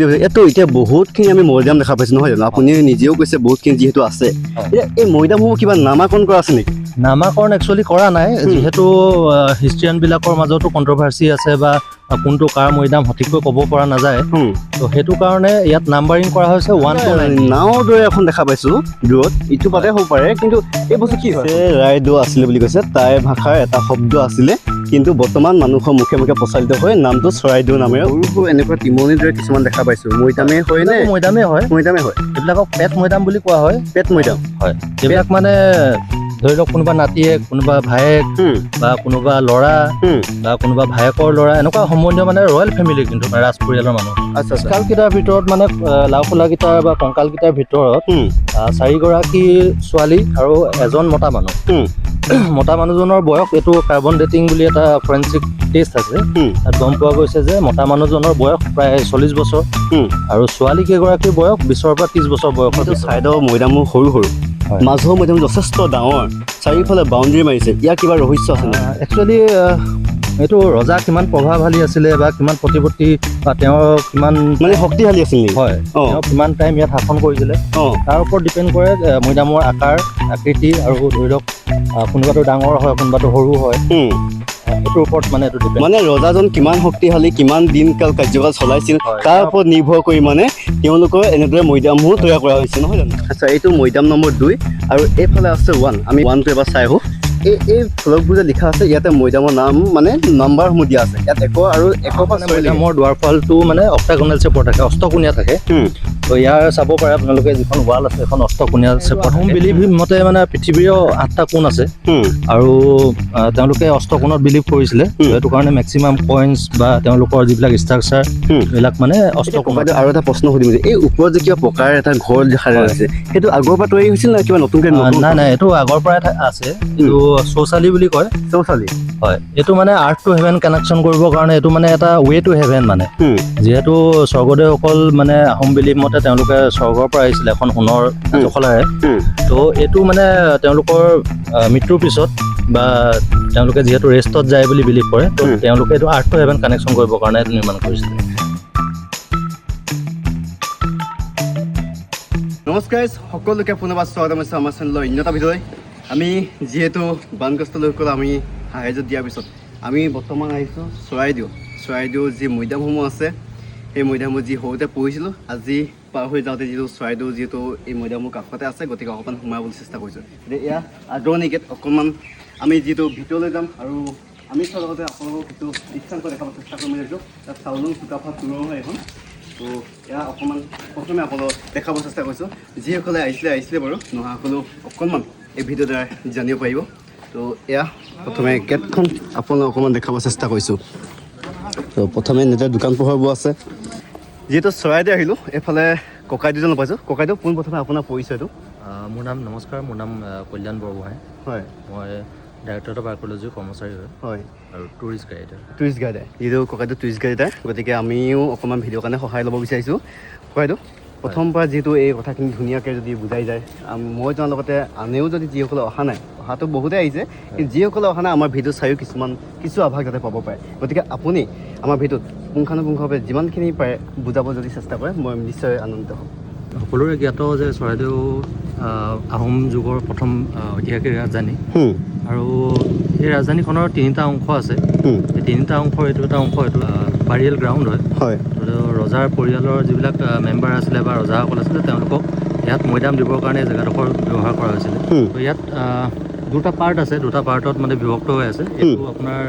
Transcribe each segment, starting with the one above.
সুধিব এইটো এতিয়া বহুতখিনি আমি মৈদাম দেখা পাইছোঁ নহয় জানো আপুনি নিজেও কৈছে বহুতখিনি যিহেতু আছে এতিয়া এই মৈদামসমূহ কিবা নামাকৰণ কৰা আছে নেকি নামাকৰণ একচুৱেলি কৰা নাই যিহেতু হিষ্ট্ৰিয়ানবিলাকৰ মাজতো কণ্ট্ৰভাৰ্চি আছে বা কোনটো কাৰ মৈদাম সঠিককৈ ক'ব পৰা নাযায় তো সেইটো কাৰণে ইয়াত নাম্বাৰিং কৰা হৈছে 129 নাওৰ দৰে এখন দেখা পাইছোঁ দূৰত ইটো পাতে হ'ব পাৰে কিন্তু এই বস্তু কি হয় ৰাইডো আছিলে বুলি কৈছে টাই ভাষাৰ এটা শব্দ আছিলে কিন্তু বৰ্তমান মানুহৰ মুখে মুখে প্ৰচলিত হৈ নামটো চৰাইদেউ নামেৰে সৰু সৰু এনেকুৱা তিমনিৰ দৰে কিছুমান দেখা পাইছোঁ মৈদামেই হয় নে মৈদামেই হয় এইবিলাকক পেট মৈদাম বুলি কোৱা হয় পেট মৈদাম হয় এইবিলাক মানে ধৰি লওক কোনোবা নাতিয়েক কোনোবা ভায়েক বা কোনোবা ল'ৰা বা কোনোবা ভায়েকৰ ল'ৰা এনেকুৱা সম্বন্ধীয় মানে ৰয়েল ফেমিলি কিন্তু ৰাজ পৰিয়ালৰ মানুহ কঁকালকেইটাৰ ভিতৰত মানে লাওফুলাকেইটাৰ বা কংকালকেইটাৰ ভিতৰত 4গৰাকী ছোৱালী আৰু এজন মতা মানুহ মতা মানুহজনৰ বয়স এইটো কাৰ্বন ডেটিং বুলি এটা ফৰেনচিক টেষ্ট আছে তাত গম পোৱা গৈছে যে মতা মানুহজনৰ বয়স প্ৰায় 40 বছৰ আৰু ছোৱালী কেইগৰাকীৰ বয়স 20ৰ পৰা 30 বছৰ বয়সত ছাইডৰ মৈদামবোৰ সৰু সৰু মাজৰ মৈদাম যথেষ্ট ডাঙৰ চাৰিওফালে বাউণ্ডেৰী মাৰিছে ইয়াৰ কিবা ৰহস্য আছে একচুৱেলি এইটো ৰজা কিমান প্ৰভাৱশালী আছিলে বা কিমান প্ৰতিপত্তি বা তেওঁৰ কিমান মানে শক্তিশালী আছিল হয় তেওঁ কিমান টাইম ইয়াত শাসন কৰিছিলে তাৰ ওপৰত ডিপেণ্ড কৰে মৈদামৰ আকাৰ আকৃতি আৰু ধৰি লওক কোনোবাটো ডাঙৰ হয় কোনোবাটো সৰু হয় এইটোৰ ওপৰত মানে এইটো ডিপেণ্ড মানে ৰজাজন কিমান শক্তিশালী কিমান দিনকাল কাৰ্যকাল চলাইছিল তাৰ ওপৰত নিৰ্ভৰ কৰি মানে তেওঁলোকৰ এনেদৰে মৈদামসমূহ তৈয়াৰ কৰা হৈছে নহয় জানো আচ্ছা এইটো মৈদাম নম্বৰ 2 আৰু এইফালে আছে 1 আমি 1টো এবাৰ চাই আহোঁ এই ফলকবোৰ যে লিখা আছে ইয়াতে মৈদামৰ নাম মানে নাম্বাৰসমূহ দিয়া আছে ইয়াত 1 আৰু 1 পৰা 6 মৈদামৰ দুৱাৰফালটো মানে অক্টাগনেল চেপৰ থাকে অষ্টকোণীয়া থাকে তো ইয়াৰ চাব পাৰে আপোনালোকে যিখন ৱাল আছে এখন অষ্টকোণীয়া চেপৰ হোম বিলিভ মতে মানে পৃথিৱীৰ 8টা কোণ আছে আৰু তেওঁলোকে অষ্টকোণত বিলিভ কৰিছিলে সেইটো কাৰণে মেক্সিমাম কইনছ বা তেওঁলোকৰ যিবিলাক ষ্ট্ৰাকচাৰ এইবিলাক মানে অষ্টকোণ আৰু এটা প্ৰশ্ন সুধিম যে এই ওপৰত যে কিবা পকাৰ এটা ঘৰ দেখা আছে সেইটো আগৰ পৰা তৈয়াৰী হৈছিল নে কিবা নতুনকৈ নাই এইটো আগৰ পৰাই আছে এইটো চৌচালি বুলি কয় চৌচালি হয় এইটো মানে আৰ্থ টু হেভেন কানেকশ্যন কৰিবৰ কাৰণে এইটো মানে এটা ৱে টু হেভেন মানে যিহেতু স্বৰ্গদেউসকল মানে আহোম বিলিভ মতে তেওঁলোকে স্বৰ্গৰ পৰা আহিছিলে এখন সোণৰ জখলাৰে তো এইটো মানে তেওঁলোকৰ মৃত্যুৰ পিছত বা তেওঁলোকে যিহেতু ৰেষ্টত যায় বুলি বিলিভ কৰে তো তেওঁলোকে এইটো আৰ্থ টু হেভেন কানেকশ্যন কৰিবৰ কাৰণে এইটো নিৰ্মাণ কৰিছিলে নমস্কাৰ সকলোকে পুনৰবাৰ স্বাগতম আছে আমাৰ চেনেলৰ অন্য এটা ভিডিঅ'লৈ আমি যিহেতু বানগ্ৰস্ত লোকসকল আমি সাহায্য দিয়াৰ পিছত আমি বৰ্তমান আহিছোঁ চৰাইদেউ যি মৈদামসমূহ আছে সেই মৈদামবোৰ যি সৰুতে পঢ়িছিলোঁ আজি পাৰ হৈ যাওঁতে যিটো চৰাইদেউ যিহেতু এই মৈদামবোৰ কাষতে আছে গতিকে অকণমান সোমাবলৈ চেষ্টা কৰিছোঁ এতিয়া এয়া আদৰণি গেট অকণমান আমি যিটো ভিতৰলৈ যাম আৰু আমি চোৱাৰ লগতে আপোনালোকক কিছু দৃষ্টান্ত দেখাবলৈ চেষ্টা কৰিম বুলি ভাবিছোঁ তাত চাউলুং চুকাফা তোলৰ হয় এখন তো এয়া অকণমান প্ৰথমে আপোনালোকক দেখাব চেষ্টা কৰিছোঁ যিসকলে আহিছিলে বাৰু নোহোৱাসকলেও অকণমান এই ভিডিঅ'ৰ দ্বাৰা জানিব পাৰিব তো এয়া প্ৰথমে গেটখন আপোনালোকক অকণমান দেখাব চেষ্টা কৰিছোঁ তো প্ৰথমে নিজৰ দোকান পোহাৰবোৰ আছে যিহেতু চৰাইদেউ আহিলোঁ এইফালে ককাইদেউজন পাইছোঁ ককাইদেউ পোনপ্ৰথমে আপোনাৰ পৰিচয়টো মোৰ নাম নমস্কাৰ মোৰ নাম কল্যাণ বৰগোহাঁই হয় মই ডাইৰেক্টৰেট অফ আৰ্ক'লজিৰ কৰ্মচাৰী হয় আৰু টুৰিষ্ট গাইডাৰ যিহেতু ককাইদেউ টুৰিষ্ট গাইডাৰ গতিকে আমিও অকণমান ভিডিঅ'ৰ কাৰণে সহায় ল'ব বিচাৰিছোঁ ককাইদেউ প্ৰথমবাৰ যিহেতু এই কথাখিনি ধুনীয়াকৈ যদি বুজাই যায় মই জনাৰ লগতে আনেও যদি যিসকলে অহা নাই অহাটো বহুতেই আহিছে কিন্তু যিসকলে অহা নাই আমাৰ ভিডিঅ' চায়ো কিছু আভাস যাতে পাব পাৰে গতিকে আপুনি আমাৰ ভিডিঅ'ত পুংখানুপুংখভাৱে যিমানখিনি পাৰে বুজাব যদি চেষ্টা কৰে মই নিশ্চয় আনন্দিত হ'ম সকলোৰে জ্ঞাত যে চৰাইদেউ আহোম যুগৰ প্ৰথম ঐতিহাসিক ৰাজধানী আৰু এই ৰাজধানীখনৰ 3টা অংশ আছে এই 3টা অংশৰ এইটো এটা অংশ এইটো বাৰিয়েল গ্ৰাউণ্ড হয় ৰজাৰ পৰিয়ালৰ যিবিলাক মেম্বাৰ আছিলে বা ৰজাসকল আছিলে তেওঁলোকক ইয়াত মৈদাম দিবৰ কাৰণে জেগাডোখৰ ব্যৱহাৰ কৰা হৈছিলে তো ইয়াত 2টা পাৰ্ট আছে 2টা পাৰ্টত মানে বিভক্ত হৈ আছে এইটো আপোনাৰ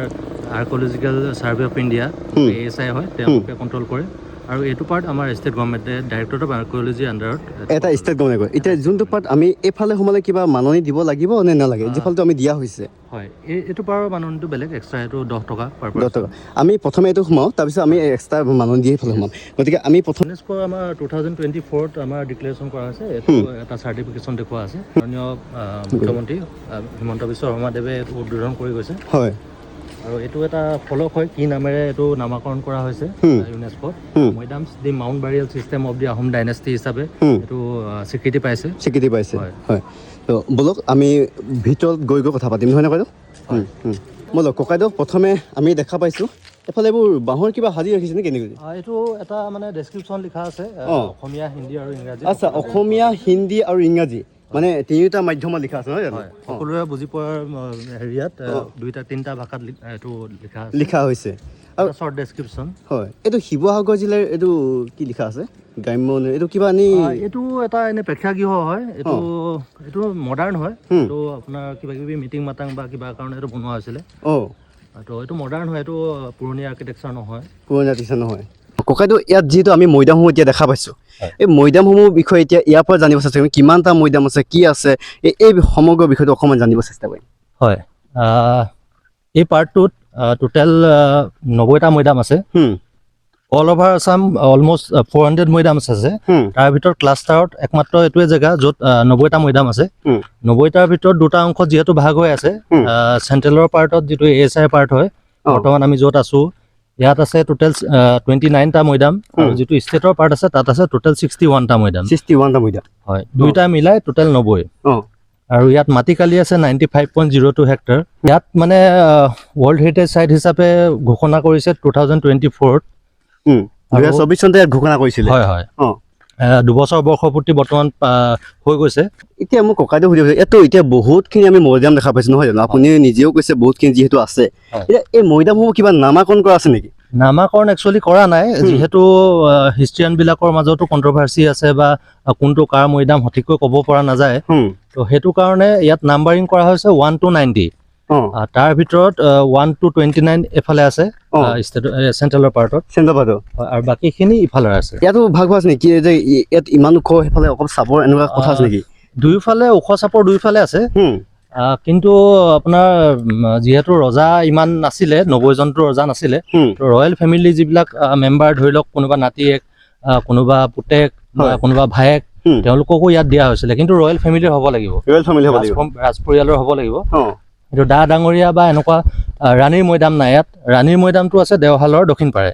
আৰ্ক'লজিকেল ছাৰ্ভে অফ ইণ্ডিয়া ASI হয় তেওঁলোকে কণ্ট্ৰল কৰে আৰু এইটো পাৰ্ট আমাৰ ষ্টেট গভৰ্ণমেণ্টে ডাইৰেক্টৰেট অফ আৰ্ক'লজিৰ আণ্ডাৰত এটা ষ্টেট গভৰ্ণমেণ্টে কৰে এতিয়া যোনটো পাৰ্ট আমি এইফালে সোমালে কিবা মাননি দিব লাগিব নে নালাগে যিফালটো আমি দিয়া হৈছে হয় এইটো পাৰৰ মাননিটো বেলেগ এক্সট্ৰা এইটো 10 টকা পাৰ 10 টকা আমি প্ৰথমে এইটো সোমাওঁ তাৰপিছত আমি এক্সট্ৰা মাননি দি এইফালে সোমাম গতিকে আমি প্ৰথম ইউনেস্কো আমাৰ 2024ত আমাৰ ডিক্লেৰেশ্যন কৰা হৈছে এইটো এটা চাৰ্টিফিকেশ্যন দেখুওৱা আছে মাননীয় মুখ্যমন্ত্ৰী হিমন্ত বিশ্ব শৰ্মাদেৱে এইটো উদ্বোধন কৰি গৈছে হয় আৰু এইটো এটা ফলক হয় কি নামেৰে এইটো নামাকৰণ কৰা হৈছে ইউনেস্কোত Moidams the mount burial system of the Ahom dynasty হিচাপে এইটো স্বীকৃতি পাইছে হয় তো বলক আমি ভিতৰত গৈ কথা পাতিম নহয় নে বাইদেউ বলক ককাইদেউ প্ৰথমে আমি দেখা পাইছোঁ এফালে এইবোৰ বাঁহৰ কিবা সাজি ৰাখিছে নে কেনেকৈ? এইটো এটা মানে ডেছক্ৰিপশ্যন লিখা আছে অসমীয়া, হিন্দী আৰু ইংৰাজী। আচ্ছা, অসমীয়া, হিন্দী আৰু ইংৰাজী মানে তিনিটা মাধ্যমত লিখা আছে নহয় জানো? সকলোৰে বুজি পোৱাৰ হেৰিয়াত তিনিটা ভাষাত এইটো লিখা হৈছে আৰু শ্বৰ্ট ডেছক্ৰিপশ্যন। হয়, এইটো শিৱসাগৰ জিলাৰ এইটো কি লিখা আছে? গ্ৰাম্য এইটো কিবা এইটো এটা এনে প্ৰেক্ষাগৃহ হয়। এইটো মডাৰ্ণ হয়। এইটো আপোনাৰ কিবা কিবি মিটিং মাটাং বা কিবা কাৰণে এইটো বনোৱা হৈছিলে। তো এইটো মডাৰ্ণ হয়, এইটো পুৰণি আৰ্কিটেকচাৰ নহয়। ককাইদেউ, ইয়াত যিহেতু আমি মৈদামসমূহ এতিয়া দেখা পাইছোঁ, এই মৈদামসমূহৰ বিষয়ে এতিয়া ইয়াৰ পৰা জানিব চেষ্টা কৰিম। কিমানটা মৈদাম আছে, কি আছে, এই সমগ্ৰ বিষয়টো অকণমান জানিব চেষ্টা কৰিম। হয়, এই পাৰ্টটোত টোটেল 90টা মৈদাম আছে। অল অভাৰ আছাম অলমষ্ট 400 মৈদামছ আছে। তাৰ ভিতৰত ক্লাষ্টাৰত একমাত্ৰ এইটোৱে জেগা য'ত 90টা মৈদাম আছে। 90টাৰ ভিতৰত দুটা অংশ যিহেতু ভাগ হৈ আছে, চেণ্ট্ৰেলৰ পাৰ্টত যিটো ASI পাৰ্ট হয়, বৰ্তমান আমি য'ত আছোঁ ইয়াত আছে টোটেল 29টা মৈদাম, আৰু যিটো ষ্টেটৰ পাৰ্ট আছে তাত আছে টোটেল 61টা মৈদাম। হয়, দুইটা মিলাই টোটেল 90। আৰু ইয়াত মাটিকালি আছে 95.02 হেক্টৰ। ইয়াত মানে ৱৰ্ল্ড হেৰিটেজ চাইট হিচাপে ঘোষণা কৰিছে 2024। 2024 চনতে ঘোষণা কৰিছিলে। হয়। 2 বছৰ বৰ্ষপূৰ্তি বৰ্তমান হৈ গৈছে। এতিয়া মোক ককাইদেউ সুধিব, এইটো এতিয়া বহুতখিনি আমি মৈদাম দেখা পাইছোঁ নহয় জানো? আপুনি নিজেও কৈছে বহুতখিনি যিহেতু আছে, এতিয়া এই মৈদামসমূহ কিবা নামাকৰণ কৰা আছে নেকি? নামাকৰণ একচুৱেলি কৰা নাই, যিহেতু হিষ্ট্ৰিয়ানবিলাকৰ মাজতো কণ্ট্ৰভাৰ্চি আছে বা কোনটো কাৰ মৈদাম সঠিককৈ ক'ব পৰা নাযায়। তো সেইটো কাৰণে ইয়াত নাম্বাৰিং কৰা হৈছে 1 to 90। তাৰ ভিতৰত 1 to 29 এফালে আছে চেণ্ট্ৰেলৰ পাৰ্টত, আৰু বাকীখিনি ইফালে আছে। ইয়াতো ভাগ আছে নেকি যে ইয়াত ইমান ওখ সেইফালে অকল চাপৰ এনেকুৱা কথা আছে নেকি? দুয়োফালে ওখ চাপৰ দুয়োফালে আছে, কিন্তু আপোনাৰ যিহেতু ৰজা ইমান নাছিলে, 90জনটো ৰজা নাছিলে, তো ৰয়েল ফেমিলি যিবিলাক মেম্বাৰ, ধৰি লওক কোনোবা নাতিয়েক, কোনোবা পুতেক, কোনোবা ভায়েক, তেওঁলোককো ইয়াত দিয়া হৈছিলে। কিন্তু ৰয়েল ফেমিলিৰ হ'ব লাগিব, ৰাজ পৰিয়ালৰ হ'ব লাগিব। এইটো দা ডাঙৰীয়া বা এনেকুৱা ৰাণীৰ মৈদাম নাই ইয়াত। ৰাণীৰ মৈদামটো আছে দেওশালৰ দক্ষিণ পাৰে।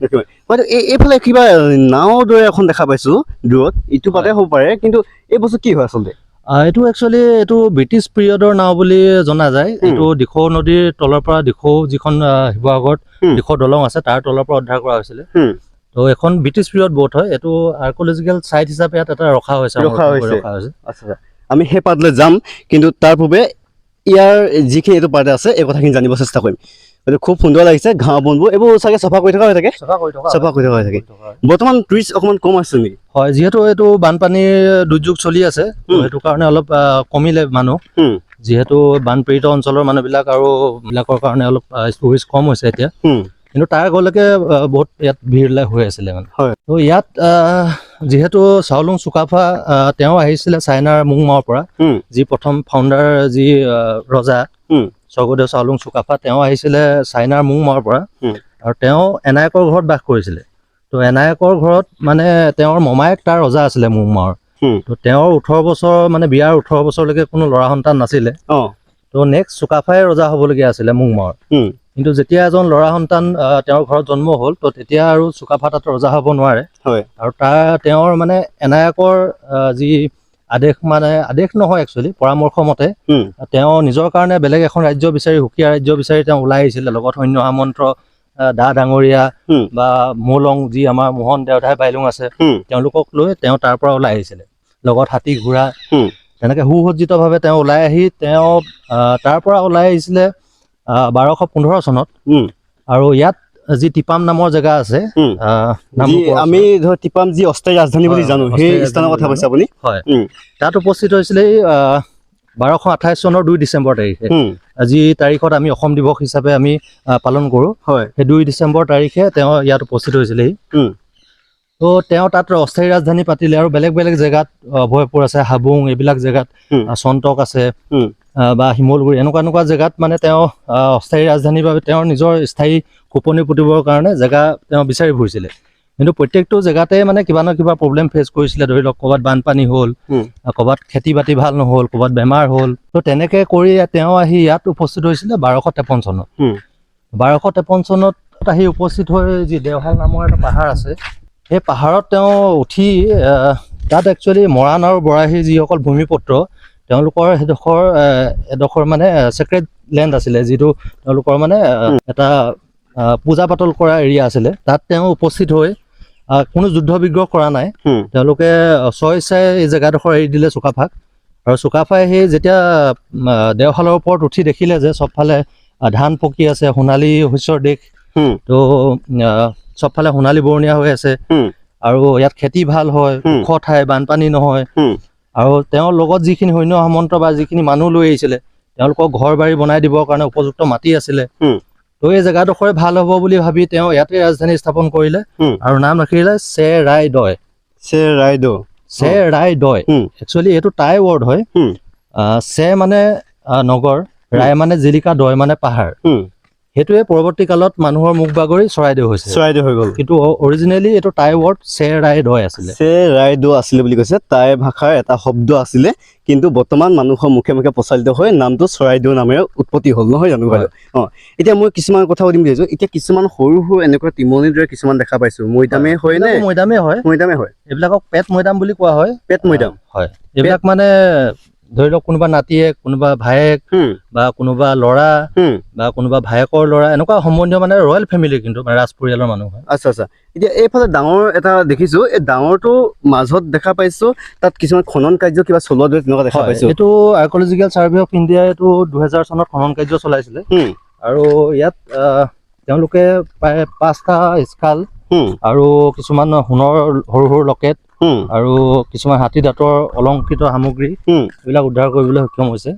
এইফালে কিবা নাওৰ দৰে এখন দেখা পাইছোঁ দূৰত, ইটো পাতে হ'ব পাৰে, কিন্তু এই বস্তু কি হয় আচলতে? এইটো একচুৱেলি এইটো ব্ৰিটিছ পিৰিয়ডৰ নাও বুলি জনা যায়। এইটো দিখৌ নদীৰ তলৰ পৰা, দিখৌ যিখন শিৱসাগৰত দিখৌ দলং আছে তাৰ তলৰ পৰা উদ্ধাৰ কৰা হৈছিলে। তো এখন ব্ৰিটিছ পিৰিয়ড বোট হয়। এইটো আৰ্কলজিকেল চাইট হিচাপে ইয়াত এটা ৰখা হৈছে। আমি সেই পাৰ্টলৈ যাম, কিন্তু তাৰ পূৰ্বে ইয়াৰ যিখিনি এইটো পাৰ্টে আছে এই কথাখিনি জানিব চেষ্টা কৰিম। এইটো খুব সুন্দৰ লাগিছে, ঘাঁহ বনবোৰ এইবোৰ চাগে চাফা কৰি থকা হৈ থাকে। বৰ্তমান টুৰিষ্ট অকণমান কম আছে নেকি? হয়, যিহেতু এইটো বানপানীৰ দুৰ্যোগ চলি আছে, সেইটো কাৰণে অলপ কমিলে মানুহ, যিহেতু বানপীড়িত অঞ্চলৰ মানুহবিলাক আৰু বিলাকৰ কাৰণে অলপ টুৰিষ্ট কম হৈছে এতিয়া। কিন্তু তাৰ আগলৈকে বহুত ইয়াত ভিৰ হৈ আছিলে মানে। তো ইয়াত যিহেতু চাওলুং চুকাফা তেওঁ আহিছিলে চাইনাৰ মুংমাওৰ পৰা, যি প্ৰথম ফাউণ্ডাৰ যি ৰজা স্বৰ্গদেউ চাওলুং চুকাফা, তেওঁ আহিছিলে চাইনাৰ মুংমাওৰ পৰা, আৰু তেওঁ এনায়কৰ ঘৰত বাস কৰিছিলে। তো এনায়কৰ ঘৰত মানে তেওঁৰ মমায়েক তাৰ ৰজা আছিলে মুংমাওৰ। তো তেওঁৰ 18 বছৰ মানে বিয়াৰ 18 বছৰলৈকে কোনো ল'ৰা সন্তান নাছিলে। তো নেক্সট চুকাফাই ৰজা হ'বলগীয়া আছিলে মুংমাওৰ। কিন্তু যেতিয়া এজন ল'ৰা সন্তান তেওঁৰ ঘৰত জন্ম হ'ল, তো তেতিয়া আৰু চুকাফা তাত ৰজা হ'ব নোৱাৰে। আৰু তেওঁৰ মানে এনায়কৰ যি আদেশ, মানে আদেশ নহয় একচুৱেলি, পৰামৰ্শ মতে তেওঁ নিজৰ কাৰণে বেলেগ এখন ৰাজ্য বিচাৰি, সুকীয়া ৰাজ্য বিচাৰি তেওঁ ওলাই আহিছিলে। লগত সৈন্য সামন্ত, দা ডাঙৰীয়া বা মৌলং যি আমাৰ মোহন দেওধাই বাইলুং আছে, তেওঁলোকক লৈ তেওঁ তাৰ পৰা ওলাই আহিছিলে, লগত হাতী ঘোঁৰা। তেনেকৈ সুসজ্জিতভাৱে তেওঁ ওলাই আহি তেওঁ তাৰ পৰা ওলাই আহিছিলে 1215 চনত। আৰু ইয়াত যি টিপাম নামৰ জেগা আছে, আমি ধৰ টিপাম যি অস্থায়ী ৰাজধানী বুলি জানো, সেই স্থানৰ কথা কৈছে আপুনি? হয়, তাত উপস্থিত হৈছিলে 1228 চনৰ 2 ডিচেম্বৰ তাৰিখে, যি তাৰিখত আমি অসম দিৱস হিচাপে আমি পালন কৰোঁ। সেই 2 ডিচেম্বৰ তাৰিখে তেওঁ ইয়াত উপস্থিত হৈছিলেহি। তো তেওঁ তাত অস্থায়ী ৰাজধানী পাতিলে, আৰু বেলেগ বেলেগ জেগাত অভয়পুৰ আছে, হাবুং, এইবিলাক জেগাত চন্তক আছে বা শিমলগুৰি, এনেকুৱা জেগাত মানে তেওঁ অস্থায়ী ৰাজধানীৰ বাবে তেওঁৰ নিজৰ স্থায়ী খোপনি পুতিবৰ কাৰণে জেগা তেওঁ বিচাৰি ফুৰিছিলে। কিন্তু প্ৰত্যেকটো জেগাতে মানে কিবা ন কিবা প্ৰব্লেম ফেচ কৰিছিলে। ধৰি লওক ক'ৰবাত বানপানী হ'ল, ক'ৰবাত খেতি বাতি ভাল নহ'ল, ক'ৰবাত বেমাৰ হ'ল। তো তেনেকৈ কৰি তেওঁ আহি ইয়াত উপস্থিত হৈছিলে 1253 চনত। 1253 চনত আহি উপস্থিত হৈ যি দেওশাল নামৰ এটা পাহাৰ আছে, সেই পাহাৰত তেওঁ উঠি তাত একচুৱেলি মৰাণ আৰু বৰাহী যিসকল ভূমিপুত্ৰ, তেওঁলোকৰ এডোখৰ মানে ছেক্ৰেট লেণ্ড আছিলে, যিটো তেওঁলোকৰ মানে এটা পূজা পাতল কৰা এৰিয়া আছিলে তাত তেওঁ উপস্থিত হৈ কোনো যুদ্ধ বিগ্ৰহ কৰা নাই তেওঁলোকে স্বইচ্ছাই এই জেগাডোখৰ এৰি দিলে চুকাফাক আৰু চুকাফাই সেই যেতিয়া দেওশালৰ ওপৰত উঠি দেখিলে যে চবফালে ধান পকি আছে সোণালী শস্যৰ দেশ তো চবফালে সোণালী বৰণীয়া হৈ আছে আৰু ইয়াত খেতি ভাল হয় ওখ ঠাই বানপানী নহয় আৰু তেওঁৰ লগত যিখিনি সৈন্য সামন্ত বা যিখিনি মানুহ লৈ আহিছিলে তেওঁলোকক ঘৰ বাৰী বনাই দিবৰ কাৰণে উপযুক্ত মাটি আছিলে তো এই জেগাডোখৰে ভাল হ'ব বুলি ভাবি তেওঁ ইয়াতে ৰাজধানী স্থাপন কৰিলে আৰু নাম ৰাখিলে চেৰাইদয় একচুৱেলি এইটো টাই ৱৰ্ড হয় চে মানে নগৰ ৰাই মানে জিলিকা দয় মানে পাহাৰ সেইটোৱে পৰৱৰ্তী কালত মানুহৰ মুখ বাগৰি চৰাইদেউ হৈ গ'ল কিন্তু অৰিজিনেলি এইটো টাই ৱৰ্ড চেৰাইদয় আছিলে বুলি কৈছে টাই ভাষাৰ এটা শব্দ আছিলে কিন্তু বৰ্তমান মানুহৰ মুখে মুখে প্ৰচলিত হৈ নামটো চৰাইদেউ নামেৰে উৎপত্তি হ'ল নহয় জানো বাইদেউ এতিয়া মই কিছুমান কথা সুধিম বুলি ভাবিছোঁ এতিয়া কিছুমান সৰু সৰু এনেকুৱা তিমনিৰ দৰে কিছুমান দেখা পাইছোঁ মৈদামে হয় নে মৈদামে হয় এইবিলাকক পেট মৈদাম বুলি কোৱা হয় পেট মৈদাম হয় এইবিলাক মানে ধৰি লওক কোনোবা নাতিয়েক কোনোবা ভায়েক বা কোনোবা ল'ৰা বা কোনোবা ভায়েকৰ ল'ৰা এনেকুৱা সম্বন্ধীয় মানে ৰয়েল ফেমিলি কিন্তু মানে ৰাজ পৰিয়ালৰ মানুহ হয় আচ্ছা এতিয়া এইফালে ডাঙৰ এটা দেখিছোঁ এই ডাঙৰটো মাজত দেখা পাইছোঁ তাত কিছুমান খনন কাৰ্য কিবা চলোৱা দৰে তেনেকুৱা দেখা পাইছোঁ এইটো আৰ্কলজিকেল ছাৰ্ভে অফ ইণ্ডিয়া এইটো 2000 চনত খনন কাৰ্য চলাইছিলে আৰু ইয়াত তেওঁলোকে প্ৰায় 5টা স্কাল আৰু কিছুমান সোণৰ সৰু সৰু লকেট আৰু কিছুমান হাতী দাঁতৰ অলংকৃত সামগ্ৰী এইবিলাক উদ্ধাৰ কৰিবলৈ সক্ষম হৈছে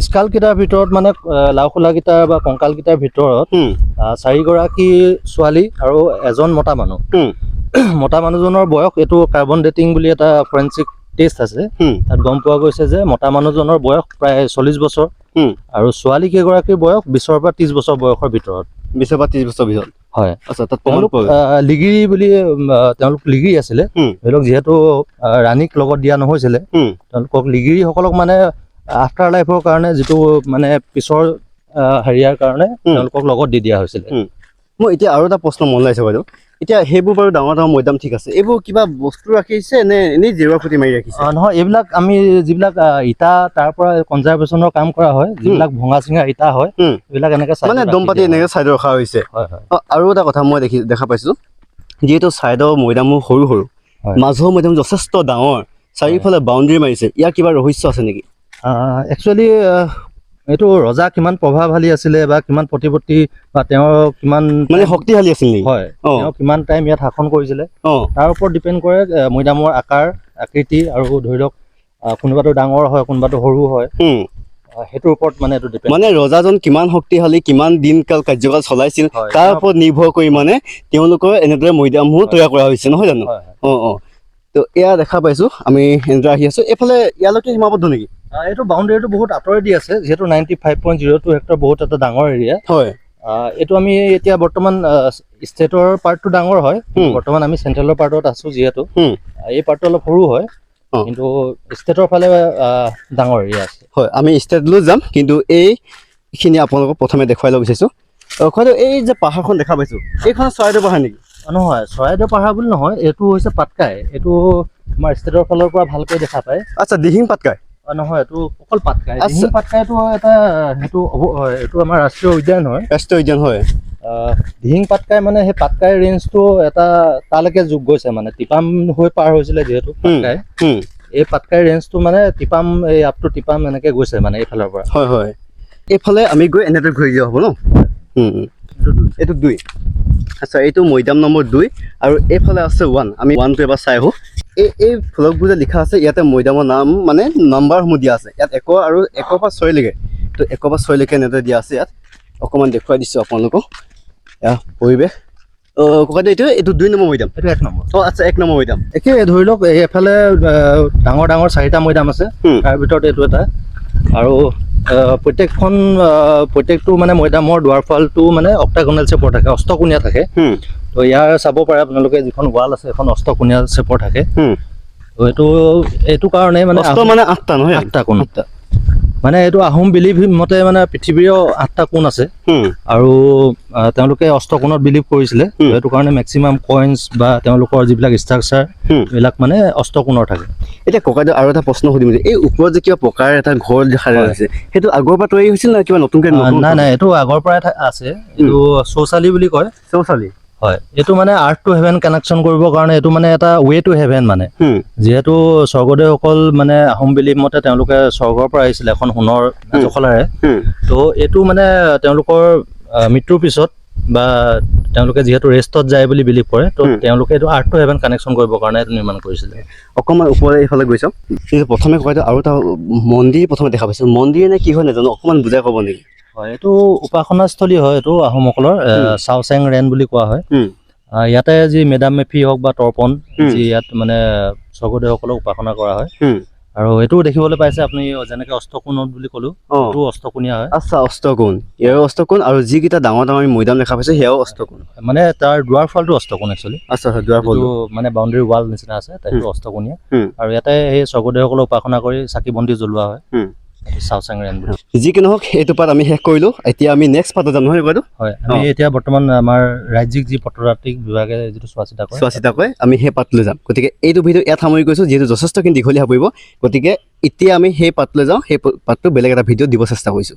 স্কাল কেইটাৰ ভিতৰত মানে লাওখোলা কেইটাৰ বা কংকাল কেইটাৰ ভিতৰত 4গৰাকী ছোৱালী আৰু এজন মতা মানুহজনৰ বয়স এইটো কাৰ্বন ডেটিং বুলি এটা ফৰেনচিক টেষ্ট আছে তাত গম পোৱা গৈছে যে মতা মানুহজনৰ বয়স প্ৰায় 40 বছৰ আৰু ছোৱালী কেইগৰাকীৰ বয়স 20 পৰা 30 বছৰ বয়সৰ ভিতৰত 20 পৰা 30 বছৰ ভিতৰত হয় আচ্ছা তাত লিগিৰি বুলি তেওঁলোক লিগিৰি আছিলে ধৰি লওক যিহেতু ৰাণীক লগত দিয়া নহৈছিলে তেওঁলোকক লিগিৰিসকলক মানে আফটাৰ লাইফৰ কাৰণে যিটো মানে পিছৰ হেৰিয়াৰ কাৰণে তেওঁলোকক লগত দি দিয়া হৈছিলে মই এতিয়া আৰু এটা প্ৰশ্ন মন লাগিছে বাইদেউ এতিয়া সেইবোৰ বাৰু ডাঙৰ ডাঙৰ মৈদাম ঠিক আছে এইবোৰ কিবা বস্তু ৰাখিছে নে এনেই জেৰুৱা খুঁটি মাৰি ৰাখিছে নহয় এইবিলাক আমি যিবিলাক ইটা তাৰ পৰা কনজাৰ্ভেশ্যনৰ কাম কৰা হয় যিবিলাক ভঙা চিঙা ইটা হয় এইবিলাক এনেকে মানে দম্পাতি এনেকে চাইডত ৰখা হৈছে আৰু এটা কথা মই দেখা পাইছোঁ যিহেতু চাইডৰ মৈদামবোৰ সৰু সৰু মাজৰ মৈদাম যথেষ্ট ডাঙৰ চাৰিওফালে বাউণ্ডেৰী মাৰিছে ইয়াৰ কিবা ৰহস্য আছে নেকি একচুৱেলি এইটো ৰজা কিমান প্ৰভাৱশালী আছিলে বা কিমান প্ৰতিপত্তি বা তেওঁৰ কিমান মানে শক্তিশালী আছিল হয় তেওঁ কিমান টাইম ইয়াত শাসন কৰিছিলে তাৰ ওপৰত ডিপেণ্ড কৰে মৈদামৰ আকাৰ আকৃতি আৰু ধৰি লওক কোনোবাটো ডাঙৰ হয় কোনোবাটো সৰু হয় সেইটোৰ ওপৰত মানে এইটো ডিপেণ্ড মানে ৰজাজন কিমান শক্তিশালী কিমান দিনকাল কাৰ্যকাল চলাইছিল তাৰ ওপৰত নিৰ্ভৰ কৰি মানে তেওঁলোকৰ এনেদৰে মৈদামসমূহ তৈয়াৰ কৰা হৈছে নহয় জানো তো এয়া দেখা পাইছোঁ আমি এনেদৰে আহি আছোঁ এইফালে ইয়ালৈকে সীমাবদ্ধ নেকি এইটো বাউণ্ডেৰীটো বহুত আঁতৰেদি আছে যিহেতু 95.02 হেক্টৰ বহুত এটা ডাঙৰ এৰিয়া হয় এইটো আমি এতিয়া বৰ্তমান ষ্টেটৰ পাৰ্টটো ডাঙৰ হয় বৰ্তমান আমি চেণ্ট্ৰেলৰ পাৰ্টত আছোঁ যিহেতু এই পাৰ্টটো অলপ সৰু হয় কিন্তু ষ্টেটৰ ফালে ডাঙৰ এৰিয়া আছে হয় আমি ষ্টেটলৈ যাম কিন্তু এইখিনি আপোনালোকক প্ৰথমে দেখুৱাই ল'ব বিচাৰিছোঁ এই যে পাহাৰখন দেখা পাইছোঁ এইখন চৰাইদেউ পাহাৰ নেকি নহয় চৰাইদেউ পাহাৰ বুলি নহয় এইটো হৈছে পাটকাই এইটো আমাৰ ষ্টেটৰ ফালৰ পৰা ভালকৈ দেখা পায় আচ্ছা দিহিং পাটকাই নহয় এইটো অকল পাটকাই দিহিং পাটকাইটো এটা এইটো আমাৰ ৰাষ্ট্ৰীয় উদ্যান হয় দিহিং পাটকাই মানে সেই পাটকাই ৰেঞ্জটো এটা তালৈকে যোগ গৈছে মানে টিপাম হৈ পাৰ হৈছিলে যিহেতু পাটকাই এই পাটকাই ৰেঞ্জটো মানে টিপাম এই আপ টু টিপাম এনেকে গৈছে মানে এইফালৰ পৰা হয় এইফালে আমি গৈ এনেদৰে ঘূৰি যোৱা হ'ব ন এইটো 2 আচ্ছা এইটো মৈদাম নম্বৰ 2 আৰু এইফালে আছে 1 আমি 1টো এবাৰ চাই আহোঁ এই ফ্লগবোৰ যে লিখা আছে ইয়াতে মৈদামৰ নাম মানে নাম্বাৰসমূহ দিয়া আছে ইয়াত 1 আৰু 1 পৰা 6 লৈকে তো 1 পৰা 6 লৈকে এনেদৰে দিয়া আছে ইয়াত অকণমান দেখুৱাই দিছোঁ আপোনালোকক এয়া পৰিৱেশ ককাইদেউ এইটো 2 নম্বৰ মৈদাম এইটো 1 নম্বৰ আচ্ছা 1 নম্বৰ মৈদাম একে ধৰি লওক এইফালে ডাঙৰ ডাঙৰ 4টা মৈদাম আছে তাৰ ভিতৰত এইটো এটা আৰু প্ৰত্যেকটো মানে মৈদামৰ দুৱাৰফালটো মানে অক্টাগোনেল শেপৰ থাকে অষ্টকোণীয়া থাকে তো ইয়াৰ চাব পাৰে আপোনালোকে যিখন ৱাল আছে এখন অষ্টকোণীয়া শেপৰ থাকে তো এইটো কাৰণে মানে 8টা নহয় 8টা কোণ মানে এইটো আহোম বিলিভ মতে মানে পৃথিৱীৰ 8টা কোণ আছে আৰু তেওঁলোকে অষ্টকোণত বিলিভ কৰিছিলে সেইটো কাৰণে মেক্সিমাম কইনছ বা তেওঁলোকৰ যিবিলাক ষ্ট্ৰাকচাৰ এইবিলাক মানে অষ্টকোণৰ থাকে এতিয়া ককাইদেউ আৰু এটা প্ৰশ্ন সুধিম যে এই ওপৰত যে কিবা পকাৰ এটা ঘৰ দেখা গৈছে সেইটো আগৰ পৰা তৈয়াৰী হৈছিল নে কিবা নতুনকৈ নাই এইটো আগৰ পৰাই আছে এইটো চৌচালি বুলি কয় চৌচালি হয় এইটো মানে আৰ্থ টু হেভেন কানেকশ্যন কৰিবৰ কাৰণে এইটো মানে এটা ৱে টু হেভেন মানে যিহেতু স্বৰ্গদেউসকল মানে আহোম বিলিভ মতে তেওঁলোকে স্বৰ্গৰ পৰা আহিছিলে এখন সোণৰ জখলাৰে তো এইটো মানে তেওঁলোকৰ মৃত্যুৰ পিছত বা তেওঁলোকে যিহেতু ৰেষ্টত যায় বুলি বিলিভ কৰে তো তেওঁলোকে এইটো আৰ্থ টু হেভেন কানেকশ্যন কৰিবৰ কাৰণে এইটো নিৰ্মাণ কৰিছিলে অকণমান ওপৰে এইফালে গৈছ প্ৰথমে ককাইদেউ আৰু এটা মন্দিৰ প্ৰথমে দেখা পাইছোঁ মন্দিৰ নে কি হয় নাজানো অকণমান বুজাই ক'ব নেকি হয় এইটো উপাসনাস্থলী হয় এইটো আহোমসকলৰ চাওচেং ৰেন বুলি কোৱা হয় ইয়াতে যি মেডাম মেফি হওক বা তৰ্পণ যি ইয়াত মানে স্বৰ্গদেউসকলক উপাসনা কৰা হয় আৰু এইটো দেখিবলৈ পাইছে আপুনি যেনেকে অষ্টকোণত বুলি ক'লো এইটো অষ্টকোণীয়া হয় আচ্ছা অষ্টকোণ ইয়াৰ অষ্টকোণ আৰু যিকেইটা ডাঙৰ ডাঙৰ আমি মৈদাম দেখা পাইছোঁ সেয়াও অষ্টকোণ মানে তাৰ দুৱাৰ ফালটো অষ্টকোণ একচুৱেলি আচ্ছা দুৱাৰ ফালটো মানে বাউণ্ডেৰী ৱাল নিচিনা আছে সেইটো অষ্টকোণীয়া আৰু ইয়াতে সেই স্বৰ্গদেউসকলক উপাসনা কৰি চাকি বন্তি জ্বলোৱা হয় চাওচেং ৰেন বুলি যি কি নহওক এইটো পাত আমি শেষ কৰিলোঁ এতিয়া আমি নেক্সট পাতত যাম নহয় বাইদেউ হয় আমি এতিয়া বৰ্তমান আমাৰ ৰাজ্যিক যি প্ৰত্নতাত্ত্বিক বিভাগে যিটো চোৱা চিতা কৰে আমি সেই পাতলৈ যাম গতিকে এইটো ভিডিঅ' ইয়াত সামৰি গৈছোঁ যিহেতু যথেষ্টখিনি দীঘলীয়া পৰিব গতিকে এতিয়া আমি সেই পাতলৈ যাওঁ সেই পাতটো বেলেগ এটা ভিডিঅ'ত দিব চেষ্টা কৰিছোঁ